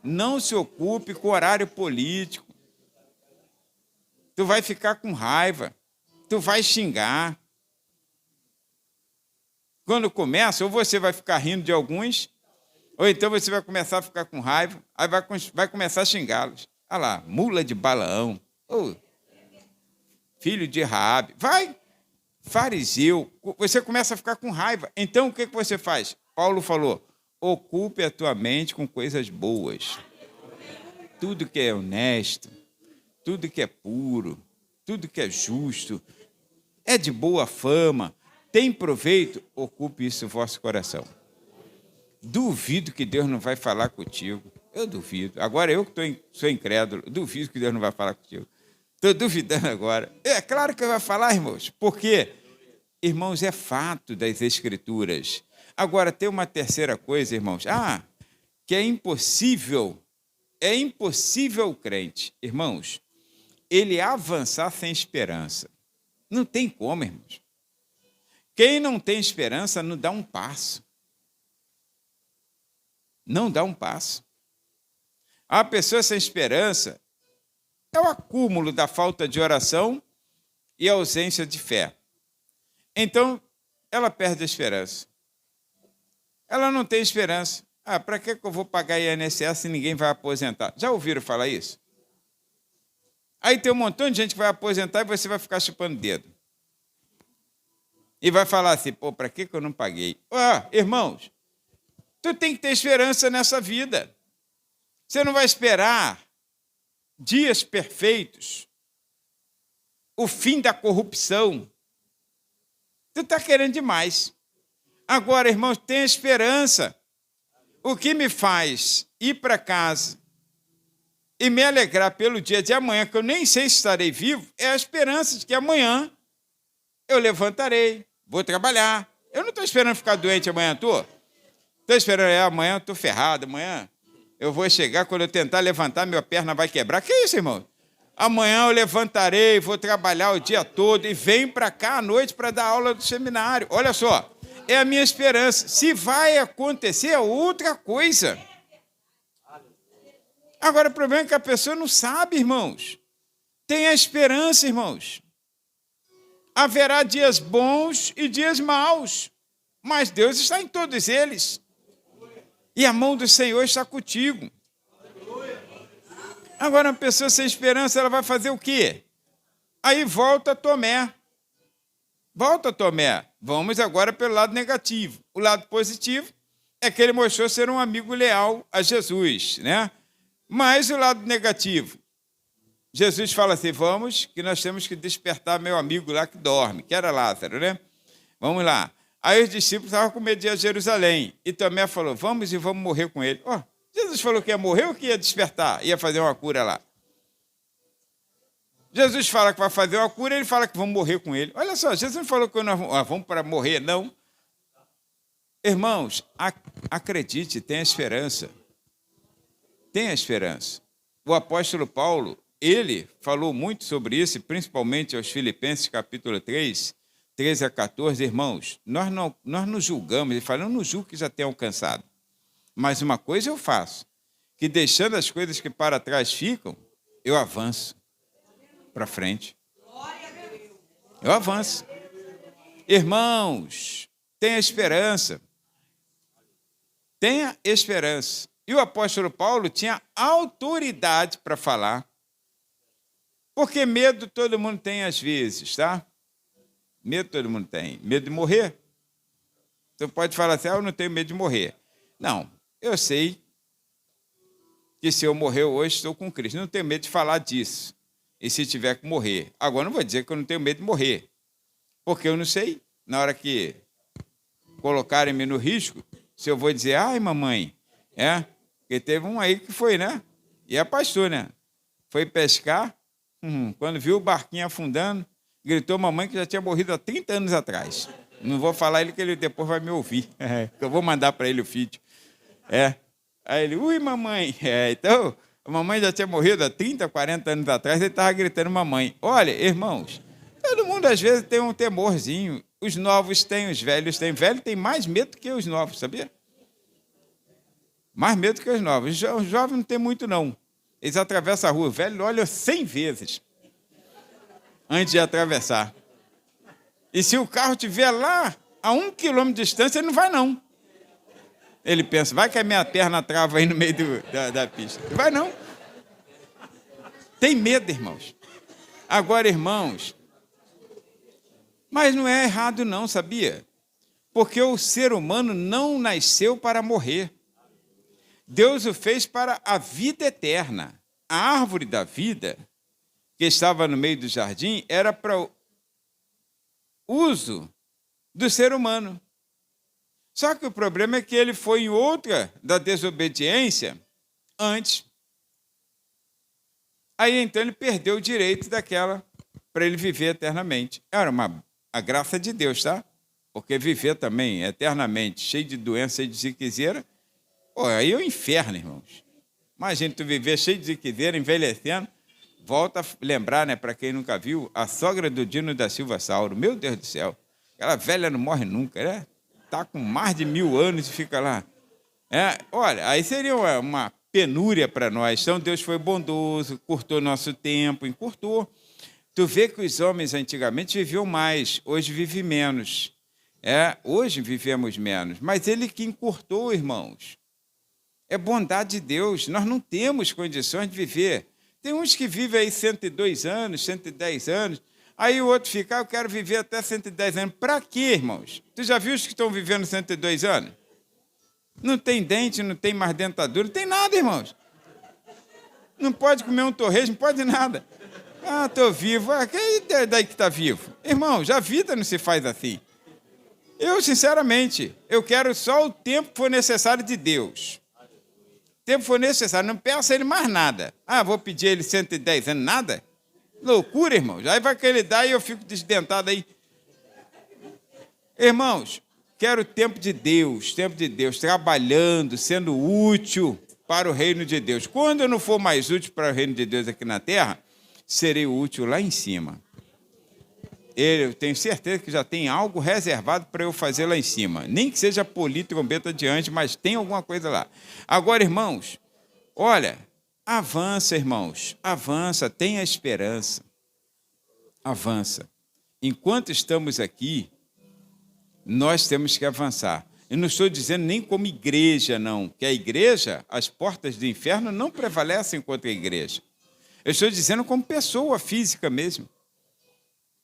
não se ocupe com horário político. Tu vai ficar com raiva, tu vai xingar. Quando começa, ou você vai ficar rindo de alguns, ou então você vai começar a ficar com raiva, aí vai começar a xingá-los. Olha lá, mula de Balaão, filho de Raabe, fariseu, você começa a ficar com raiva. Então, o que você faz? Paulo falou, ocupe a tua mente com coisas boas. Tudo que é honesto, tudo que é puro, tudo que é justo, é de boa fama, tem proveito, ocupe isso no vosso coração. Duvido que Deus não vai falar contigo. Eu duvido. Agora eu que sou incrédulo, duvido que Deus não vai falar contigo. Estou duvidando agora. É claro que vai falar, irmãos. Porque, irmãos, é fato das Escrituras. Agora, tem uma terceira coisa, irmãos. Que é impossível o crente, irmãos, ele avançar sem esperança. Não tem como, irmãos. Quem não tem esperança não dá um passo. Não dá um passo. A pessoa sem esperança é o acúmulo da falta de oração e a ausência de fé. Então, ela perde a esperança. Ela não tem esperança. Para que eu vou pagar INSS se ninguém vai aposentar? Já ouviram falar isso? Aí tem um montão de gente que vai aposentar e você vai ficar chupando o dedo. E vai falar assim, para que eu não paguei? Irmãos, tu tem que ter esperança nessa vida. Você não vai esperar dias perfeitos, o fim da corrupção. Tu está querendo demais. Agora, irmãos, tenha esperança. O que me faz ir para casa e me alegrar pelo dia de amanhã, que eu nem sei se estarei vivo, é a esperança de que amanhã eu levantarei, vou trabalhar. Eu não estou esperando ficar doente amanhã, estou esperando, amanhã eu estou ferrado, amanhã eu vou chegar, quando eu tentar levantar, minha perna vai quebrar. Que isso, irmão? Amanhã eu levantarei, vou trabalhar o dia todo e venho para cá à noite para dar aula do seminário. Olha só, é a minha esperança. Se vai acontecer, é outra coisa. Agora, o problema é que a pessoa não sabe, irmãos. Tenha esperança, irmãos. Haverá dias bons e dias maus, mas Deus está em todos eles. E a mão do Senhor está contigo. Agora, uma pessoa sem esperança, ela vai fazer o quê? Aí volta Tomé. Volta Tomé. Vamos agora pelo lado negativo. O lado positivo é que ele mostrou ser um amigo leal a Jesus, né? Mas o lado negativo, Jesus fala assim, vamos, que nós temos que despertar meu amigo lá que dorme, que era Lázaro, né? Vamos lá. Aí os discípulos estavam com medo de ir a Jerusalém. E Tomé falou, vamos e vamos morrer com ele. Oh, Jesus falou que ia morrer ou que ia despertar? Ia fazer uma cura lá. Jesus fala que vai fazer uma cura, ele fala que vamos morrer com ele. Olha só, Jesus não falou que nós vamos para morrer, não. Irmãos, acredite, tenha esperança. Tenha esperança. O apóstolo Paulo, ele falou muito sobre isso, principalmente aos Filipenses, capítulo 3, 13 a 14. Irmãos, nós não julgamos, ele fala, eu não julgo que já tenha alcançado. Mas uma coisa eu faço, que deixando as coisas que para trás ficam, eu avanço para frente. Eu avanço. Irmãos, tenha esperança. Tenha esperança. E o apóstolo Paulo tinha autoridade para falar. Porque medo todo mundo tem às vezes, tá? Medo todo mundo tem. Medo de morrer. Você pode falar assim, eu não tenho medo de morrer. Não, eu sei que se eu morrer hoje, estou com Cristo. Não tenho medo de falar disso. E se tiver que morrer? Agora, não vou dizer que eu não tenho medo de morrer. Porque eu não sei. Na hora que colocarem-me no risco, se eu vou dizer, ai, mamãe, porque teve um aí que foi, né? E é pastor, né? Foi pescar, quando viu o barquinho afundando, gritou mamãe que já tinha morrido há 30 anos atrás. Não vou falar ele que ele depois vai me ouvir. Eu vou mandar para ele o vídeo. Aí ele, ui, mamãe. Então, a mamãe já tinha morrido há 30, 40 anos atrás, ele estava gritando mamãe. Olha, irmãos, todo mundo às vezes tem um temorzinho. Os novos têm, os velhos têm. Velho tem mais medo que os novos, sabia? Mais medo que os novos. Os jovens não tem muito, não. Eles atravessam a rua. O velho olha 100 vezes antes de atravessar. E se o carro estiver lá, a 1 quilômetro de distância, ele não vai, não. Ele pensa, vai que a minha perna trava aí no meio da pista. Não vai, não. Tem medo, irmãos. Agora, irmãos, mas não é errado não, sabia? Porque o ser humano não nasceu para morrer. Deus o fez para a vida eterna. A árvore da vida, que estava no meio do jardim, era para o uso do ser humano. Só que o problema é que ele foi em outra da desobediência antes. Aí, então, ele perdeu o direito daquela para ele viver eternamente. Era a graça de Deus, tá? Porque viver também eternamente, cheio de doença, cheio de ziquezeira, aí é o inferno, irmãos. Imagina tu viver cheio de ziquezeira, envelhecendo. Volta a lembrar, né, para quem nunca viu, a sogra do Dino da Silva Sauro. Meu Deus do céu, aquela velha não morre nunca, né? Está com mais de 1000 anos e fica lá. Olha, aí seria uma penúria para nós. Então, Deus foi bondoso, curtou nosso tempo, encurtou. Tu vê que os homens antigamente viviam mais, hoje vivem menos. Hoje vivemos menos, mas ele que encurtou, irmãos. É bondade de Deus, nós não temos condições de viver. Tem uns que vivem aí 102 anos, 110 anos, aí o outro fica, eu quero viver até 110 anos. Para quê, irmãos? Tu já viu os que estão vivendo 102 anos? Não tem dente, não tem mais dentadura, não tem nada, irmãos. Não pode comer um torresmo, não pode nada. Estou vivo. Quem é daí que está vivo? Irmão, já a vida não se faz assim. Eu, sinceramente, eu quero só o tempo que for necessário de Deus. O tempo que for necessário, não peço a ele mais nada. Vou pedir a ele 110 anos, nada? Loucura, irmãos. Aí vai que ele dá e eu fico desdentado aí. Irmãos, quero o tempo de Deus, trabalhando, sendo útil para o reino de Deus. Quando eu não for mais útil para o reino de Deus aqui na terra, serei útil lá em cima. Eu tenho certeza que já tem algo reservado para eu fazer lá em cima. Nem que seja polir trombeta de anjo, mas tem alguma coisa lá. Agora, irmãos, olha, avança, irmãos, avança, tenha esperança. Avança. Enquanto estamos aqui, nós temos que avançar. Eu não estou dizendo nem como igreja, não. Que a igreja, as portas do inferno não prevalecem contra a igreja. Eu estou dizendo como pessoa física mesmo.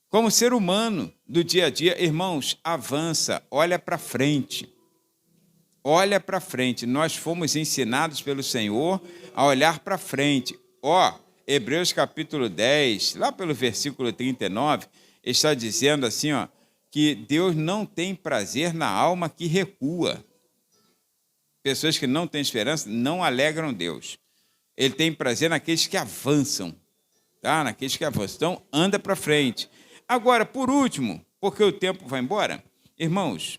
Como ser humano do dia a dia. Irmãos, avança, olha para frente. Olha para frente. Nós fomos ensinados pelo Senhor a olhar para frente. Hebreus capítulo 10, lá pelo versículo 39, está dizendo assim, que Deus não tem prazer na alma que recua. Pessoas que não têm esperança não alegram Deus. Ele tem prazer naqueles que avançam, tá? Naqueles que avançam. Então, anda para frente. Agora, por último, porque o tempo vai embora, irmãos,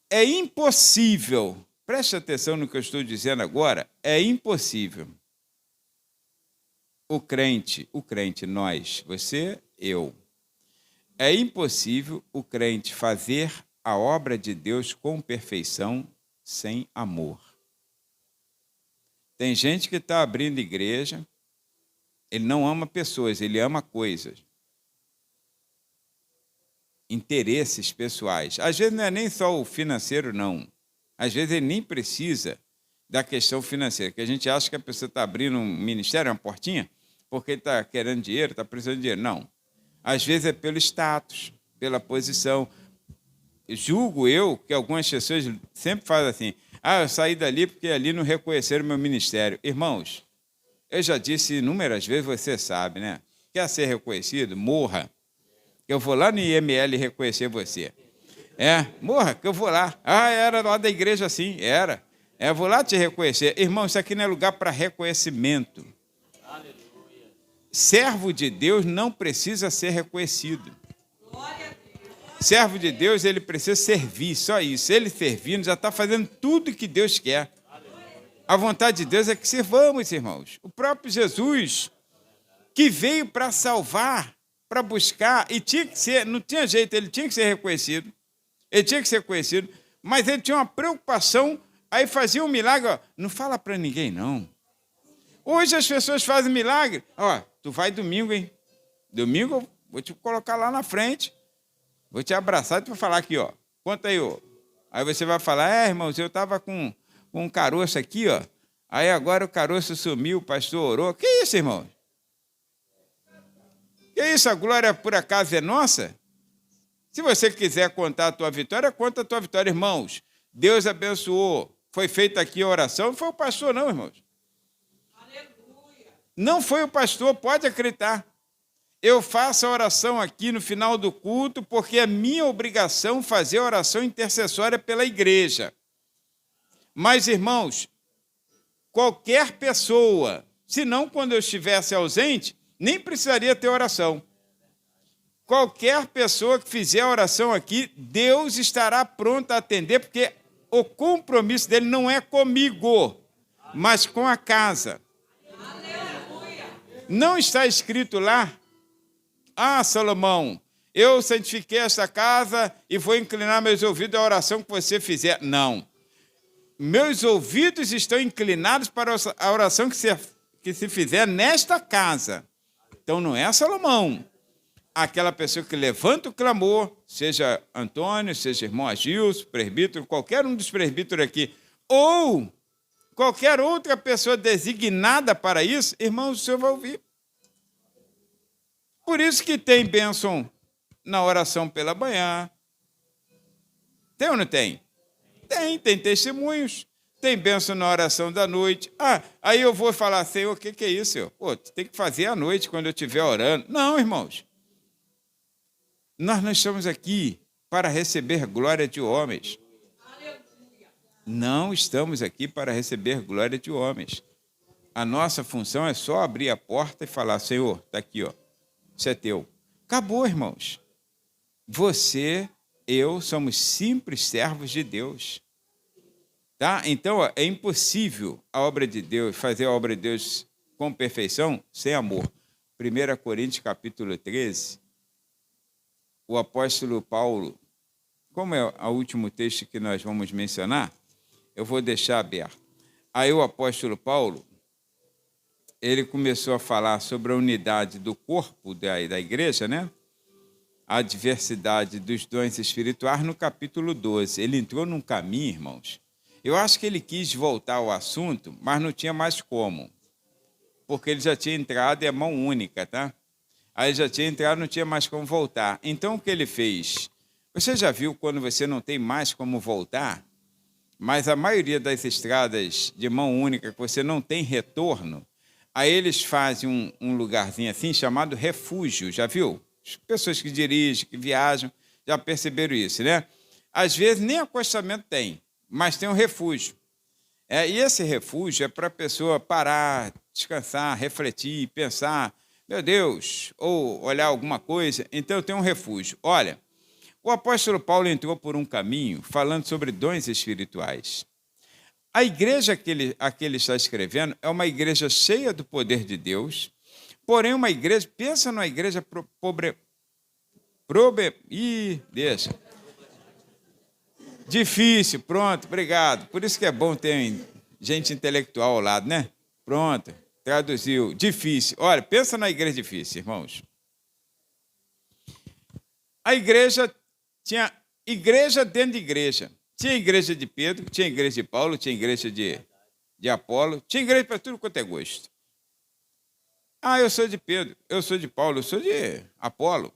é impossível, preste atenção no que eu estou dizendo agora, é impossível o crente, nós, você, eu, é impossível o crente fazer a obra de Deus com perfeição sem amor. Tem gente que está abrindo igreja, ele não ama pessoas, ele ama coisas. Interesses pessoais. Às vezes não é nem só o financeiro, não. Às vezes ele nem precisa da questão financeira, que a gente acha que a pessoa está abrindo um ministério, uma portinha, porque ele está querendo dinheiro, está precisando de dinheiro. Não. Às vezes é pelo status, pela posição. Julgo eu que algumas pessoas sempre fazem assim, eu saí dali porque ali não reconheceram o meu ministério. Irmãos, eu já disse inúmeras vezes, você sabe, né? Quer ser reconhecido? Morra. Eu vou lá no IML reconhecer você. Morra, que eu vou lá. Era lá da igreja assim, era. Eu vou lá te reconhecer. Irmão, isso aqui não é lugar para reconhecimento. Aleluia. Servo de Deus não precisa ser reconhecido. Servo de Deus, ele precisa servir, só isso. Ele servindo, já está fazendo tudo que Deus quer. A vontade de Deus é que servamos, irmãos. O próprio Jesus, que veio para salvar, para buscar, e tinha que ser, não tinha jeito, ele tinha que ser reconhecido, mas ele tinha uma preocupação, aí fazia um milagre, não fala para ninguém, não. Hoje as pessoas fazem milagre, tu vai domingo, hein? Domingo eu vou te colocar lá na frente, vou te abraçar e tu vai falar aqui, conta aí, Aí você vai falar, irmãos, eu estava com um caroço aqui, aí agora o caroço sumiu, o pastor orou. Que isso, irmão? Que isso, a glória por acaso é nossa? Se você quiser contar a tua vitória, conta a tua vitória, irmãos. Deus abençoou. Foi feita aqui a oração, não foi o pastor, não, irmãos. Aleluia. Não foi o pastor, pode acreditar. Eu faço a oração aqui no final do culto, porque é minha obrigação fazer a oração intercessória pela igreja. Mas, irmãos, qualquer pessoa, se não quando eu estivesse ausente, nem precisaria ter oração. Qualquer pessoa que fizer a oração aqui, Deus estará pronto a atender, porque o compromisso dele não é comigo, mas com a casa. Não está escrito lá, Salomão, eu santifiquei esta casa e vou inclinar meus ouvidos à oração que você fizer. Não. Meus ouvidos estão inclinados para a oração que se fizer nesta casa. Então, não é Salomão. Aquela pessoa que levanta o clamor, seja Antônio, seja irmão Agilson, presbítero, qualquer um dos presbíteros aqui, ou qualquer outra pessoa designada para isso, irmão, o senhor vai ouvir. Por isso que tem bênção na oração pela manhã. Tem ou não tem? Tem testemunhos. Tem bênção na oração da noite. Aí eu vou falar, Senhor, o que é isso, Senhor? Tu tem que fazer à noite, quando eu estiver orando. Não, irmãos. Nós não estamos aqui para receber glória de homens. Não estamos aqui para receber glória de homens. A nossa função é só abrir a porta e falar, Senhor, está aqui, isso é teu. Acabou, irmãos. Você, eu, somos simples servos de Deus. Tá? Então, é impossível a obra de Deus, fazer a obra de Deus com perfeição sem amor. 1 Coríntios, capítulo 13, o apóstolo Paulo, como é o último texto que nós vamos mencionar, eu vou deixar aberto. Aí o apóstolo Paulo, ele começou a falar sobre a unidade do corpo da igreja, né? A diversidade dos dons espirituais no capítulo 12. Ele entrou num caminho, irmãos. Eu acho que ele quis voltar ao assunto, mas não tinha mais como. porque ele já tinha entrado e é mão única, tá? Aí já tinha entrado, não tinha mais como voltar. Então, o que ele fez? Você já viu quando você não tem mais como voltar, mas a maioria das estradas de mão única que você não tem retorno, aí eles fazem um lugarzinho assim chamado refúgio, já viu? As pessoas que dirigem, que viajam, já perceberam isso, né? Às vezes nem acostamento tem, mas tem um refúgio. E esse refúgio é para a pessoa parar, descansar, refletir, pensar, meu Deus, ou olhar alguma coisa. Então tem um refúgio. Olha, o apóstolo Paulo entrou por um caminho falando sobre dons espirituais. A igreja a que ele está escrevendo é uma igreja cheia do poder de Deus, porém uma igreja, pensa numa igreja deixa. Difícil, pronto, obrigado. Por isso que é bom ter gente intelectual ao lado, né? Pronto, traduziu. Difícil. Olha, pensa na igreja difícil, irmãos. A igreja tinha igreja dentro de igreja. Tinha igreja de Pedro, tinha igreja de Paulo, tinha igreja de Apolo, tinha igreja para tudo quanto é gosto. Ah, eu sou de Pedro, eu sou de Paulo, eu sou de Apolo.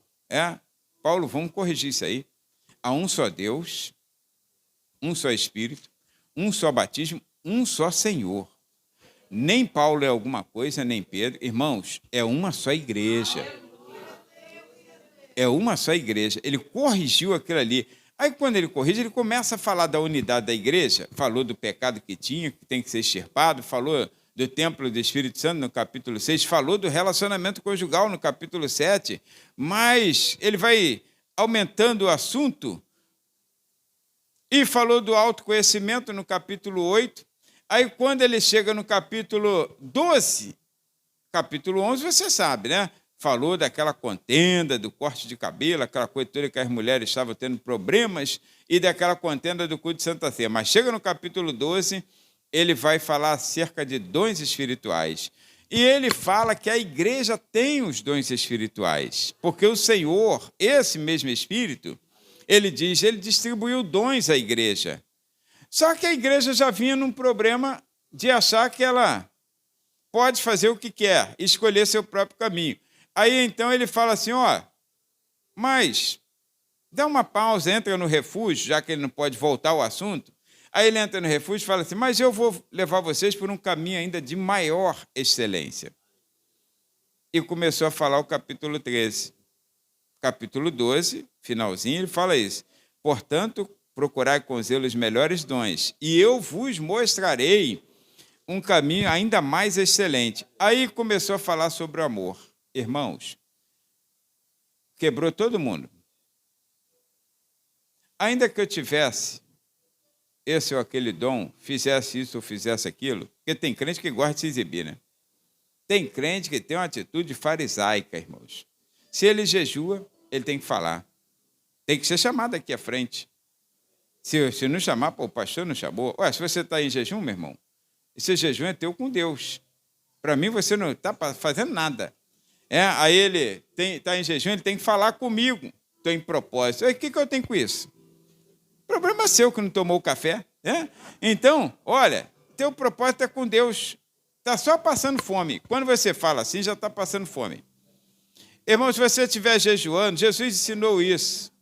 Paulo, vamos corrigir isso aí. Há um só Deus, um só Espírito, um só batismo, um só Senhor. Nem Paulo é alguma coisa, nem Pedro. Irmãos, é uma só igreja. É uma só igreja. Ele corrigiu aquilo ali. Aí, quando ele corrige, ele começa a falar da unidade da igreja, falou do pecado que tinha, que tem que ser extirpado, falou do templo do Espírito Santo, no capítulo 6, falou do relacionamento conjugal, no capítulo 7, mas ele vai aumentando o assunto e falou do autoconhecimento no capítulo 8. Aí, quando ele chega no capítulo 12, capítulo 11, você sabe, né? Falou daquela contenda, do corte de cabelo, aquela coisa toda que as mulheres estavam tendo problemas, e daquela contenda do culto de Santa Ceia. Mas chega no capítulo 12, ele vai falar acerca de dons espirituais. E ele fala que a igreja tem os dons espirituais, porque o Senhor, esse mesmo Espírito, ele diz, ele distribuiu dons à igreja. Só que a igreja já vinha num problema de achar que ela pode fazer o que quer, escolher seu próprio caminho. Aí, então, ele fala assim, mas dá uma pausa, entra no refúgio, já que ele não pode voltar ao assunto. Aí ele entra no refúgio e fala assim, mas eu vou levar vocês por um caminho ainda de maior excelência. E começou a falar o capítulo 13. Capítulo 12, finalzinho, ele fala isso. Portanto, procurai com zelo os melhores dons, e eu vos mostrarei um caminho ainda mais excelente. Aí começou a falar sobre o amor. Irmãos, quebrou todo mundo. Ainda que eu tivesse esse ou aquele dom, fizesse isso ou fizesse aquilo, porque tem crente que gosta de se exibir, né? Tem crente que tem uma atitude farisaica, irmãos. Se ele jejua, ele tem que falar. Tem que ser chamado aqui à frente. Se não chamar, o pastor não chamou. Se você está em jejum, meu irmão, esse jejum é teu com Deus. Para mim, você não está fazendo nada. Aí ele está em jejum, ele tem que falar comigo. Estou em propósito. O que eu tenho com isso? Problema seu que não tomou o café. Então, olha, teu propósito é com Deus. Está só passando fome. Quando você fala assim, já está passando fome. Irmão, se você estiver jejuando, Jesus ensinou isso.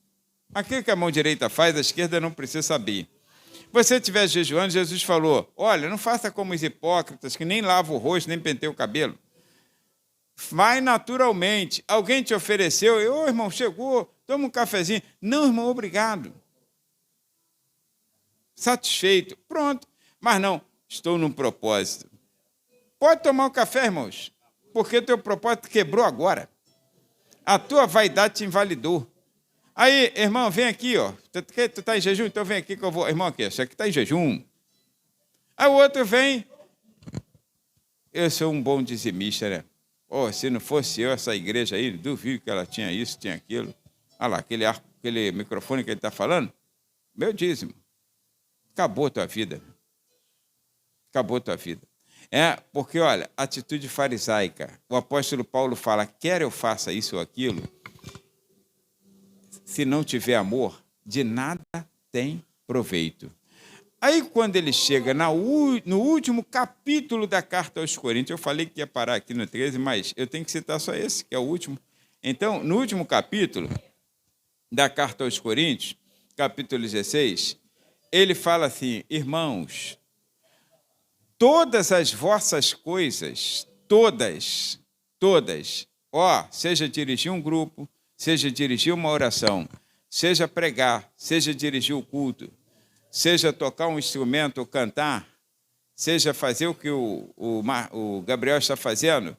Aquilo que a mão direita faz, a esquerda não precisa saber. Você estiver jejuando, Jesus falou, olha, não faça como os hipócritas, que nem lavam o rosto, nem penteiam o cabelo. Vai naturalmente. Alguém te ofereceu, irmão, chegou, toma um cafezinho. Não, irmão, obrigado. Satisfeito. Pronto. Mas não, estou num propósito. Pode tomar um café, irmãos, porque o teu propósito quebrou agora. A tua vaidade te invalidou. Aí, irmão, vem aqui, Tu está em jejum? Então vem aqui que eu vou. Irmão, aqui, você aqui está em jejum. Aí o outro vem. Eu sou um bom dizimista, né? Se não fosse eu, essa igreja aí, duvido que ela tinha isso, tinha aquilo. Olha lá, aquele microfone que ele está falando, meu dízimo. Acabou a tua vida. Acabou a tua vida. Porque, olha, atitude farisaica. O apóstolo Paulo fala, quer eu faça isso ou aquilo, se não tiver amor, de nada tem proveito. Aí, quando ele chega no último capítulo da carta aos Coríntios, eu falei que ia parar aqui no 13, mas eu tenho que citar só esse, que é o último. Então, no último capítulo da carta aos Coríntios, capítulo 16, ele fala assim: irmãos, todas as vossas coisas, todas, seja dirigir um grupo, seja dirigir uma oração, seja pregar, seja dirigir o culto, seja tocar um instrumento ou cantar, seja fazer o que o Gabriel está fazendo,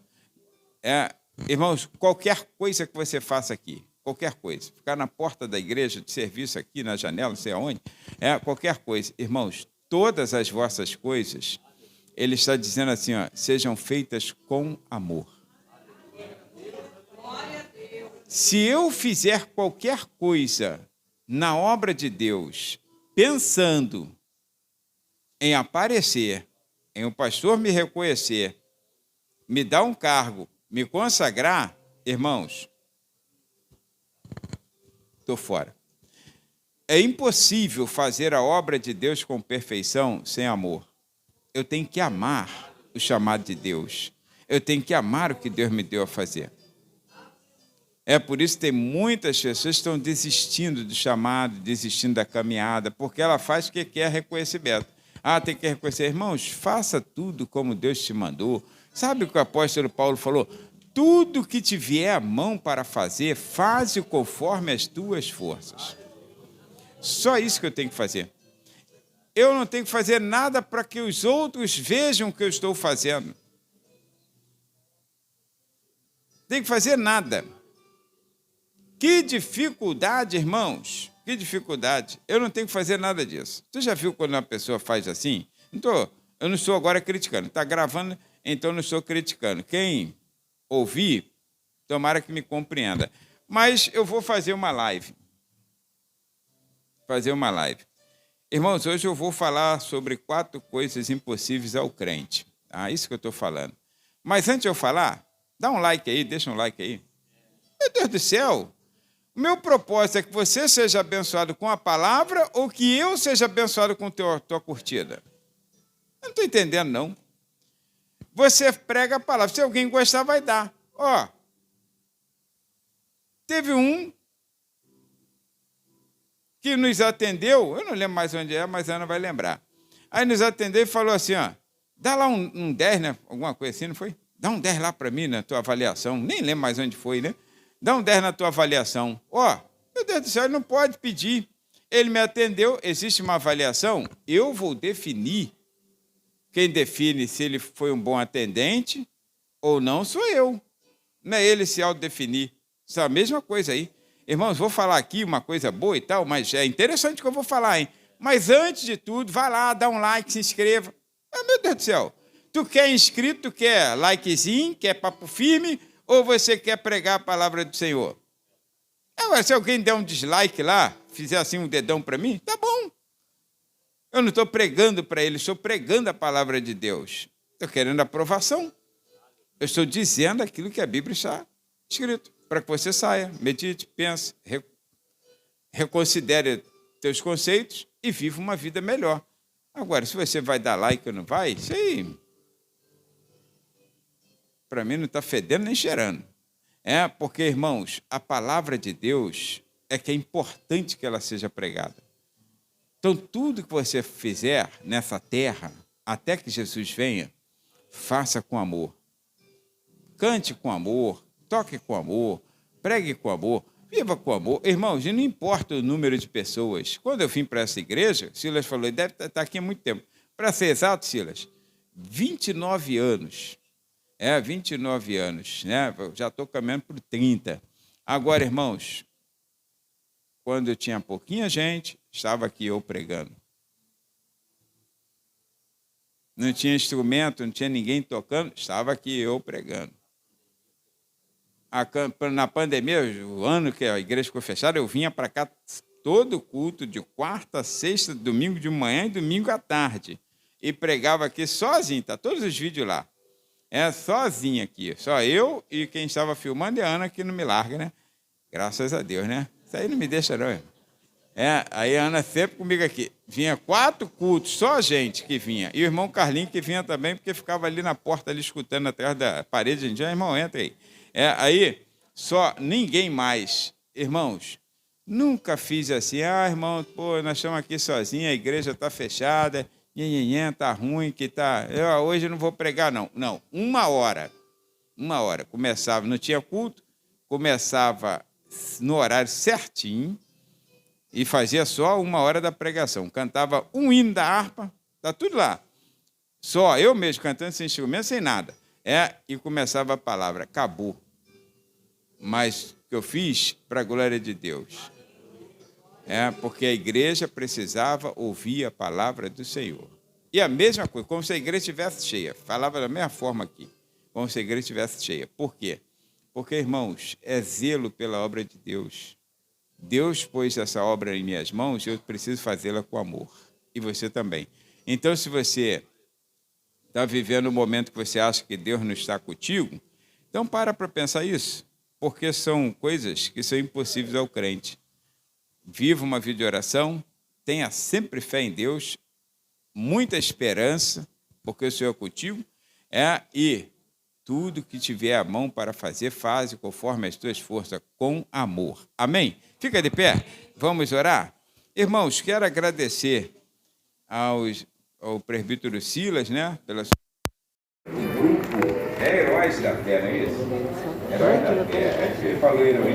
irmãos, qualquer coisa que você faça aqui, qualquer coisa, ficar na porta da igreja, de serviço aqui, na janela, não sei aonde, qualquer coisa, irmãos, todas as vossas coisas, ele está dizendo assim, sejam feitas com amor. Se eu fizer qualquer coisa na obra de Deus, pensando em aparecer, em o pastor me reconhecer, me dar um cargo, me consagrar, irmãos, estou fora. É impossível fazer a obra de Deus com perfeição sem amor. Eu tenho que amar o chamado de Deus. Eu tenho que amar o que Deus me deu a fazer. É por isso que tem muitas pessoas que estão desistindo do chamado, desistindo da caminhada, porque ela faz o que quer reconhecimento. Tem que reconhecer. Irmãos, faça tudo como Deus te mandou. Sabe o que o apóstolo Paulo falou? Tudo que te vier à mão para fazer, faze conforme as tuas forças. Só isso que eu tenho que fazer. Eu não tenho que fazer nada para que os outros vejam o que eu estou fazendo. Tenho que fazer nada. Que dificuldade, irmãos, que dificuldade. Eu não tenho que fazer nada disso. Você já viu quando uma pessoa faz assim? Eu não estou agora criticando. Está gravando, então não estou criticando. Quem ouvir, tomara que me compreenda. Mas eu vou fazer uma live. Irmãos, hoje eu vou falar sobre 4 coisas impossíveis ao crente. Isso que eu estou falando. Mas antes de eu falar, dá um like aí, deixa um like aí. Meu Deus do céu! O meu propósito é que você seja abençoado com a palavra ou que eu seja abençoado com a tua curtida. Eu não estou entendendo, não. Você prega a palavra. Se alguém gostar, vai dar. Teve um que nos atendeu, eu não lembro mais onde é, mas a Ana vai lembrar. Aí nos atendeu e falou assim, dá lá um 10, né? Alguma coisa assim, não foi? Dá um 10 lá para mim na tua avaliação. Nem lembro mais onde foi, né? Dá um 10 na tua avaliação. Meu Deus do céu, ele não pode pedir. Ele me atendeu, existe uma avaliação, eu vou definir. Quem define se ele foi um bom atendente ou não sou eu. Não é ele se autodefinir. Isso é a mesma coisa aí. Irmãos, vou falar aqui uma coisa boa e tal, mas é interessante o que eu vou falar, hein? Mas antes de tudo, vai lá, dá um like, se inscreva. Meu Deus do céu. Tu quer inscrito, tu quer likezinho, quer papo firme, ou você quer pregar a palavra do Senhor? Agora, se alguém der um dislike lá, fizer assim um dedão para mim, tá bom. Eu não estou pregando para ele, estou pregando a palavra de Deus. Estou querendo aprovação. Eu estou dizendo aquilo que a Bíblia está escrito, para que você saia, medite, pense, reconsidere teus conceitos e viva uma vida melhor. Agora, se você vai dar like ou não vai, isso aí, para mim, não está fedendo nem cheirando. Porque, irmãos, a palavra de Deus é que é importante que ela seja pregada. Então, tudo que você fizer nessa terra, até que Jesus venha, faça com amor. Cante com amor, toque com amor, pregue com amor, viva com amor. Irmãos, não importa o número de pessoas. Quando eu vim para essa igreja, Silas falou, ele deve estar aqui há muito tempo. Para ser exato, Silas, 29 anos. 29 anos, né? Já estou caminhando por 30. Agora, irmãos, quando eu tinha pouquinha gente, estava aqui eu pregando. Não tinha instrumento, não tinha ninguém tocando, estava aqui eu pregando. Na pandemia, o ano que a igreja ficou fechada, eu vinha para cá todo culto, de quarta, sexta, domingo de manhã e domingo à tarde. E pregava aqui sozinho, está todos os vídeos lá. Sozinho aqui, só eu e quem estava filmando e a Ana que não me larga, né? Graças a Deus, né? Isso aí não me deixa não. Aí a Ana sempre comigo aqui. Vinha 4 cultos, só a gente que vinha. E o irmão Carlinhos que vinha também, porque ficava ali na porta, ali escutando atrás da parede. A gente, irmão, entra aí. Aí, só ninguém mais. Irmãos, nunca fiz assim. Irmão, pô, nós estamos aqui sozinhos, a igreja está fechada, está ruim, que tá. Hoje eu não vou pregar, não. Não, 1 hora. 1 hora. Começava, não tinha culto, começava no horário certinho. E fazia só 1 hora da pregação. Cantava um hino da harpa, está tudo lá. Só eu mesmo cantando sem instrumento, sem nada. E começava a palavra, acabou. Mas o que eu fiz para a glória de Deus. Porque a igreja precisava ouvir a palavra do Senhor. E a mesma coisa, como se a igreja estivesse cheia. Falava da mesma forma aqui, como se a igreja estivesse cheia. Por quê? Porque, irmãos, é zelo pela obra de Deus. Deus pôs essa obra em minhas mãos, eu preciso fazê-la com amor. E você também. Então, se você está vivendo um momento que você acha que Deus não está contigo, então para pensar isso, porque são coisas que são impossíveis ao crente. Viva uma vida de oração, tenha sempre fé em Deus, muita esperança, porque o Senhor é contigo, e tudo que tiver à mão para fazer, faze conforme as tuas forças, com amor. Amém? Fica de pé, vamos orar? Irmãos, quero agradecer ao presbítero Silas, pela grupo Heróis da Fé, não é isso? Heróis da Fé. Ele falou heroína.